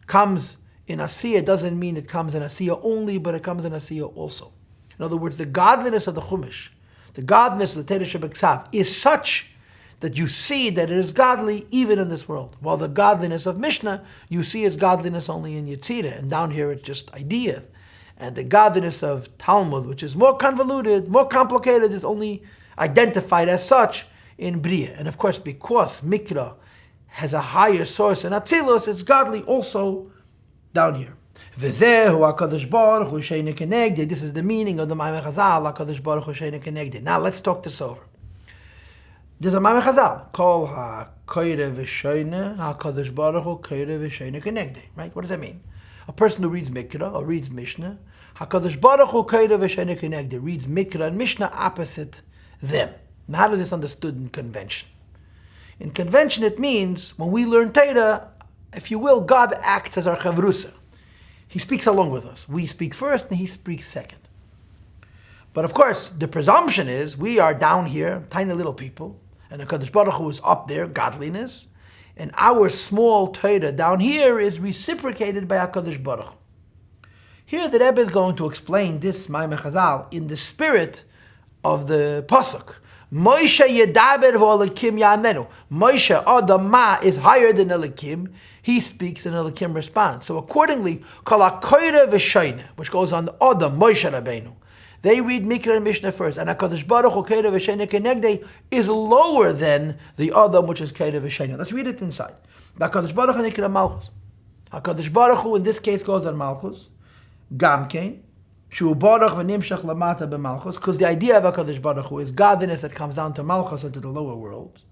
comes in Asiyah, doesn't mean it comes in Asiyah only, but it comes in Asiyah also. In other words, the godliness of the Chumash, the godliness of the Torah Shebeksav, is such that you see that it is godly even in this world. While the godliness of Mishnah, you see its godliness only in Yetzirah, and down here it's just ideas. And the godliness of Talmud, which is more convoluted, more complicated, is only identified as such in Briya. And of course, because Mikra has a higher source in Atzilus, it's godly also down here. This is the meaning of the Maamar Chazal, HaKadosh Baruch Hu Sheina Kenegdi. Now let's talk this over. There's a Maamar Chazal, Kol HaKoyre V'Sheina HaKadosh Baruch Hu Koyre V'Sheina Kenegdi. Right? What does that mean? A person who reads Mikra or reads Mishnah, HaKadosh Baruch Hu Koyre V'Sheina Kenegdi, reads Mikra and Mishnah opposite them. Now how is this understood in convention? In convention it means, when we learn Torah, if you will, God acts as our chavrusa. He speaks along with us. We speak first and he speaks second. But of course, the presumption is we are down here, tiny little people, and HaKadosh Baruch Hu is up there, godliness, and our small Torah down here is reciprocated by HaKadosh Baruch Hu. Here the Rebbe is going to explain this Maamar Chazal in the spirit of the Pasuk. Moshe Yedaber v'Elikim Ya'anenu. Moshe, Adam Ma, is higher than Elikim. He speaks and Elikim responds. So accordingly, Kol HaKoyre V'Sheina, which goes on the Adam, Moshe Rabbeinu, they read Mikra and Mishnah first, and HaKadosh Baruch Hu Koyre V'Sheina Kenegdi is lower than the Adam, which is Koyre V'Sheina. Let's read it inside. HaKadosh Baruch Hu Nikra Malchus. HaKadosh Baruch Hu in this case goes on Malchus. Gamkein. Shu Baruch V'Nimshach Lamata B'Malchus, because the idea of HaKadosh Baruch Hu is godliness that comes down to Malchus and to the lower worlds.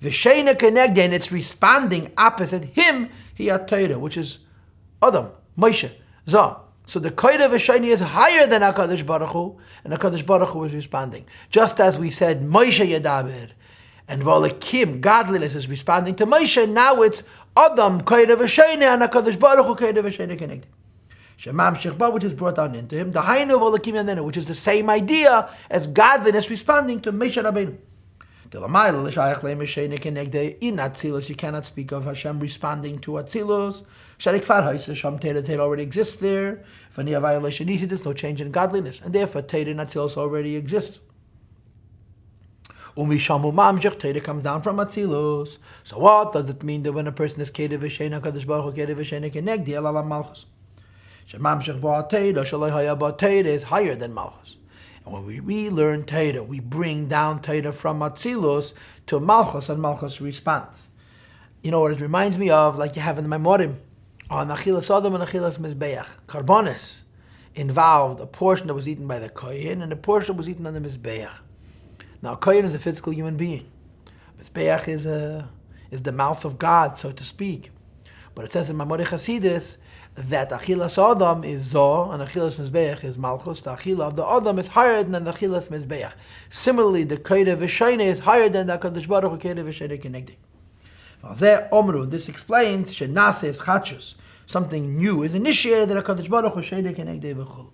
V'Sheina Kenegdi, and it's responding opposite him, Hiyat Torah, which is Adam, Moshe, Zah. So the Koyre V'Sheina is higher than HaKadosh Baruch Hu, and HaKadosh Baruch Hu is responding. Just as we said Moshe Yedaber, and V'Elikim, godliness is responding to Moshe, now it's Adam, Koyre V'Sheina, and HaKadosh Baruch Hu Koyre V'Sheina Kenegdi. which is brought down into him, which is the same idea as godliness responding to Moshe Rabbeinu. In Atzilus, you cannot speak of Hashem responding to Atzilus. Torah already exists there. If any violation, there's no change in godliness, and therefore Torah in Atzilus already exists. Torah comes down from Atzilus. So what does it mean that when a person is Kedev V'Sheina Kadosh Baruch Hu Kedev V'Sheina Kenegdi El Alam Malchus? Shemamshech Ba'at Torah Shaloi Haya Ba'at Torah is higher than Malchus. And when we relearn Torah, we bring down Torah from Atzilus to Malchus, and Malchus responds. You know what it reminds me of, like you have in the Maamorim, on Achilas Adam and Achilas Mizbeach. Karbonis involved a portion that was eaten by the Kohen and a portion that was eaten on the Mizbeach. Now, Kohen is a physical human being. Mizbeach is the mouth of God, so to speak. But it says in Maamar Chassidis that Achilas Adam is Zoh and Achilas Mizbeach is Malchus. The Achila of the Adam is higher than the Achilas Mizbeach. Similarly, the Kedev V'Sheina is higher than the HaKadosh Baruch Hu Kedev V'Sheina Kenegdi. This explains Shenase is Chachus. Something new is initiated that HaKadosh Baruch Hu Sheina Kenegdi V'chul.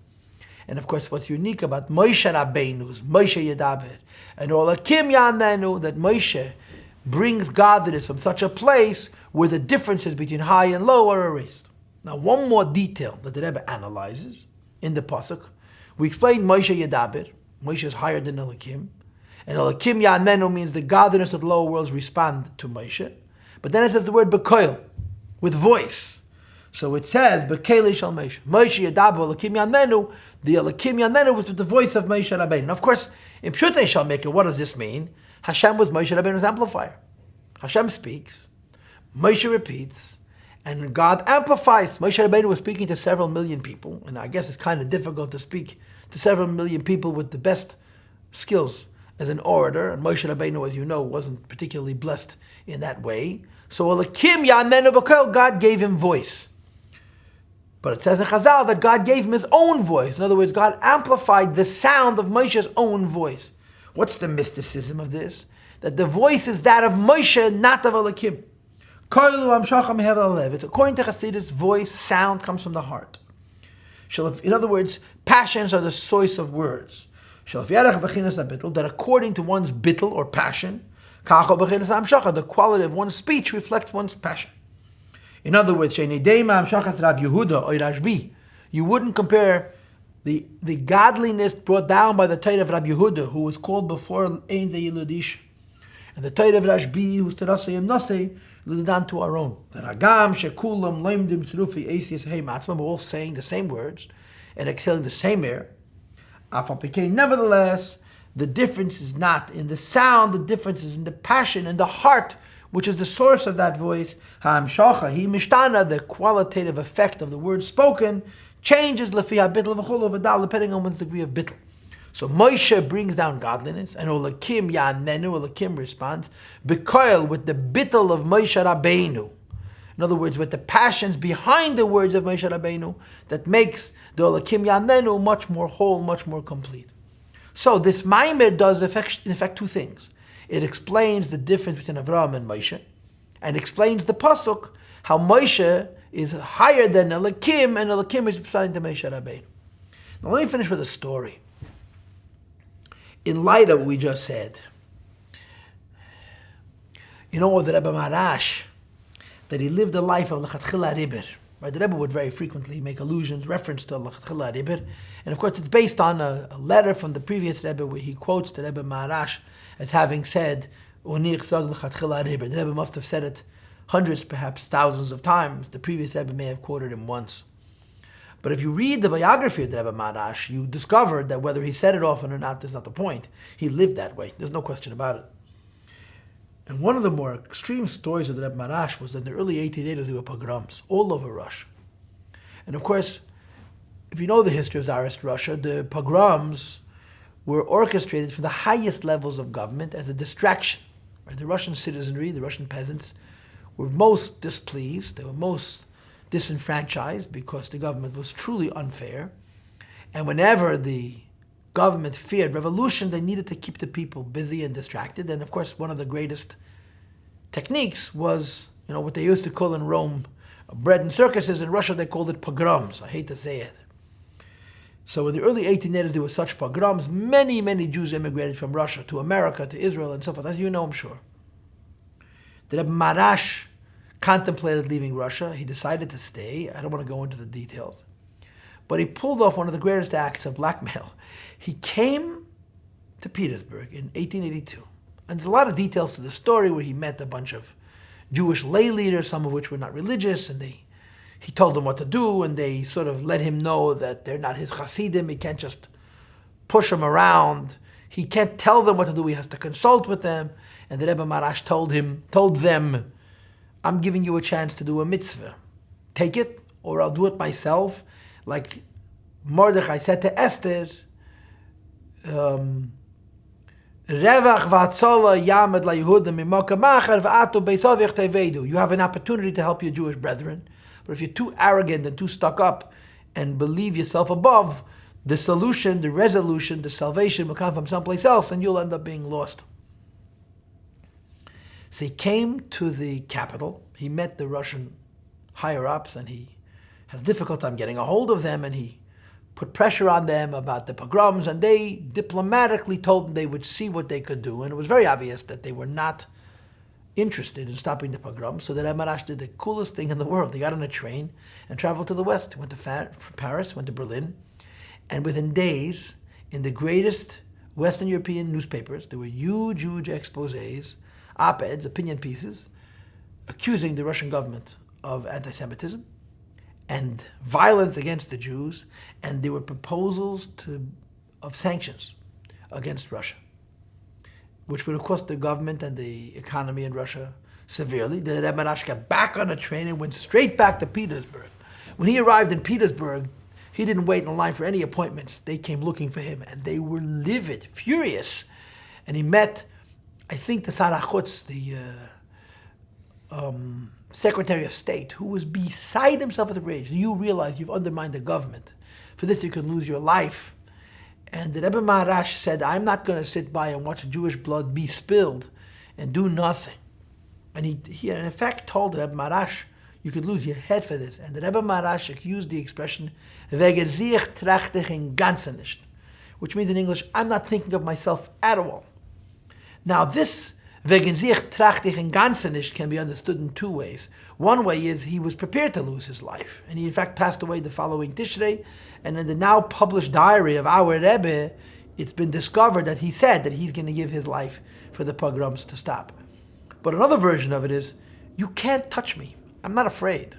And of course, what's unique about Moshe Rabbeinu's Moshe Yedaber and all Akim Yanenu, that Moshe brings godliness from such a place where the differences between high and low are erased. Now, one more detail that the Rebbe analyzes in the pasuk. We explained Moshe Yedaber. Moshe is higher than Elokim, and Elokim Yanenu means the godliness of the lower worlds respond to Moshe. But then it says the word Bekoil, with voice. So it says Bekeili Shal Moshe. Moshe Yedaber Elokim Yanenu. The Elokim Yanenu was with the voice of Moshe Rabbeinu. And of course, in Pshutei Shal Mikra, what does this mean? Hashem was Moshe Rabbeinu's amplifier. Hashem speaks, Moshe repeats, and God amplifies. Moshe Rabbeinu was speaking to several million people, and I guess it's kind of difficult to speak to several million people with the best skills as an orator, and Moshe Rabbeinu, as you know, wasn't particularly blessed in that way. So Elokim Yanenu B'Kol, God gave him voice. But it says in Chazal that God gave him his own voice. In other words, God amplified the sound of Moshe's own voice. What's the mysticism of this? That the voice is that of Moshe, not of Elokim. It's according to Chassidus, voice, sound comes from the heart. In other words, passions are the source of words. That according to one's bittul or passion, the quality of one's speech reflects one's passion. In other words, you wouldn't compare the godliness brought down by the Torah of Rabbi Yehuda, who was called before Ein Ze Yiludish, and the Torah of Rashbi, who's Terasayim Nasei, down to our own. The Ragam, Shekulam, Leimdim, Tzrufi, Eisias, Hey Matzman, we're all saying the same words and exhaling the same air. Nevertheless, the difference is not in the sound, the difference is in the passion, in the heart, which is the source of that voice. The qualitative effect of the words spoken changes depending on one's degree of bittul. So Moshe brings down godliness, and Olakim Yanenu, Olakim responds, Bekoil, with the bittul of Moshe Rabbeinu. In other words, with the passions behind the words of Moshe Rabbeinu, that makes the Olakim Yanenu much more whole, much more complete. So this Maamar does in effect two things. It explains the difference between Avraham and Moshe, and explains the pasuk how Moshe is higher than Elokim, and Elokim is responding to Moshe Rabbeinu. Now let me finish with a story. In light of what we just said, you know the Rebbe Marash, that he lived a life of Lechatchila Riber. Right? The Rebbe would very frequently make allusions, reference to Lechatchila Riber, and of course it's based on a letter from the previous Rebbe where he quotes the Rebbe Marash as having said, Unich Zog Lechatchila Riber. The Rebbe must have said it hundreds, perhaps thousands of times. The previous Rebbe may have quoted him once. But if you read the biography of the Rebbe Marash, you discover that whether he said it often or not, that's not the point. He lived that way. There's no question about it. And one of the more extreme stories of the Rebbe Marash was that in the early 1880s there were pogroms all over Russia. And of course, if you know the history of Tsarist Russia, the pogroms were orchestrated from the highest levels of government as a distraction. Right? The Russian citizenry, the Russian peasants, were most displeased. They were most disenfranchised because the government was truly unfair. And whenever the government feared revolution, they needed to keep the people busy and distracted. And of course, one of the greatest techniques was, what they used to call in Rome, bred in circuses. In Russia, they called it pogroms. I hate to say it. So in the early 1880s, there were such pogroms. Many, many Jews immigrated from Russia to America, to Israel, and so forth, as you know, I'm sure. The Rebbe Marash contemplated leaving Russia. He decided to stay. I don't want to go into the details. But he pulled off one of the greatest acts of blackmail. He came to Petersburg in 1882. And there's a lot of details to the story where he met a bunch of Jewish lay leaders, some of which were not religious, and he told them what to do, and they sort of let him know that they're not his Chassidim. He can't just push them around. He can't tell them what to do. He has to consult with them. And the Rebbe Marash told them, I'm giving you a chance to do a mitzvah. Take it, or I'll do it myself. Like Mordechai said to Esther, Revach v'atzola yamed laYehudim mimoka machar v'atu beisovich tevedu. You have an opportunity to help your Jewish brethren. But if you're too arrogant and too stuck up and believe yourself above, the solution, the resolution, the salvation will come from someplace else and you'll end up being lost. So he came to the capital. He met the Russian higher-ups and he had a difficult time getting a hold of them, and he put pressure on them about the pogroms, and they diplomatically told them they would see what they could do. And it was very obvious that they were not interested in stopping the pogroms. So that Marash did the coolest thing in the world. He got on a train and traveled to the west. He went to Paris, went to Berlin, and within days, in the greatest Western European newspapers, there were huge, huge exposés, op-eds, opinion pieces, accusing the Russian government of anti-Semitism and violence against the Jews, and there were proposals of sanctions against Russia, which would have cost the government and the economy in Russia severely. The Rebbe Marash got back on a train and went straight back to Petersburg. When he arrived in Petersburg, he didn't wait in line for any appointments. They came looking for him, and they were livid, furious. And he met, I think, the Sarach Chutz, the Secretary of State, who was beside himself with rage. You realize you've undermined the government. For this, you could lose your life. And the Rebbe Marash said, I'm not going to sit by and watch Jewish blood be spilled and do nothing. And he in fact told the Rebbe Marash, you could lose your head for this. And the Rebbe Marash used the expression, wegen sich trachte ich im Ganzen nicht, which means in English, I'm not thinking of myself at all. Now this wegen sich trachte ich im Ganzen nicht can be understood in two ways. One way is he was prepared to lose his life, and he in fact passed away the following Tishrei, and in the now published diary of our Rebbe, it's been discovered that he said that he's going to give his life for the pogroms to stop. But another version of it is, you can't touch me. I'm not afraid.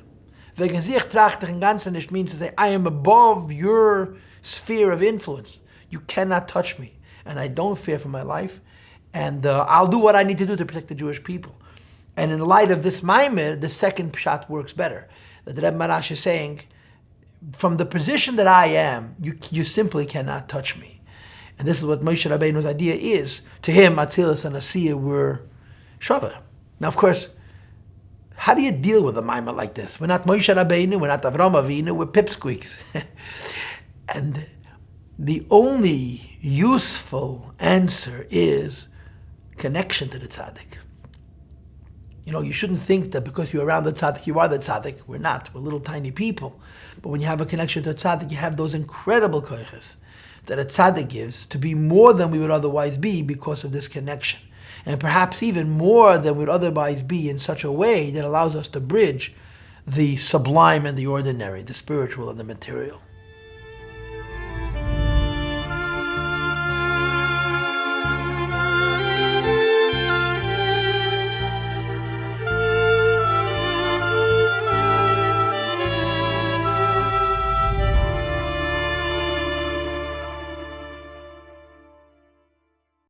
Wegen sich trachte ich im Ganzen nicht means to say, I am above your sphere of influence. You cannot touch me, and I don't fear for my life. And I'll do what I need to do to protect the Jewish people. And in the light of this Maamar, the second pshat works better. That the Rebbe Marash is saying, from the position that I am, you simply cannot touch me. And this is what Moshe Rabbeinu's idea is. To him, Atzilus and Asiyah were Shavah. Now, of course, how do you deal with a Maamar like this? We're not Moshe Rabbeinu, we're not Avram Avinu, we're pipsqueaks. And the only useful answer is connection to the tzaddik. You know, you shouldn't think that because you're around the tzaddik, you are the tzaddik. We're not. We're little tiny people. But when you have a connection to a tzaddik, you have those incredible koiches that a tzaddik gives to be more than we would otherwise be because of this connection. And perhaps even more than we would otherwise be in such a way that allows us to bridge the sublime and the ordinary, the spiritual and the material.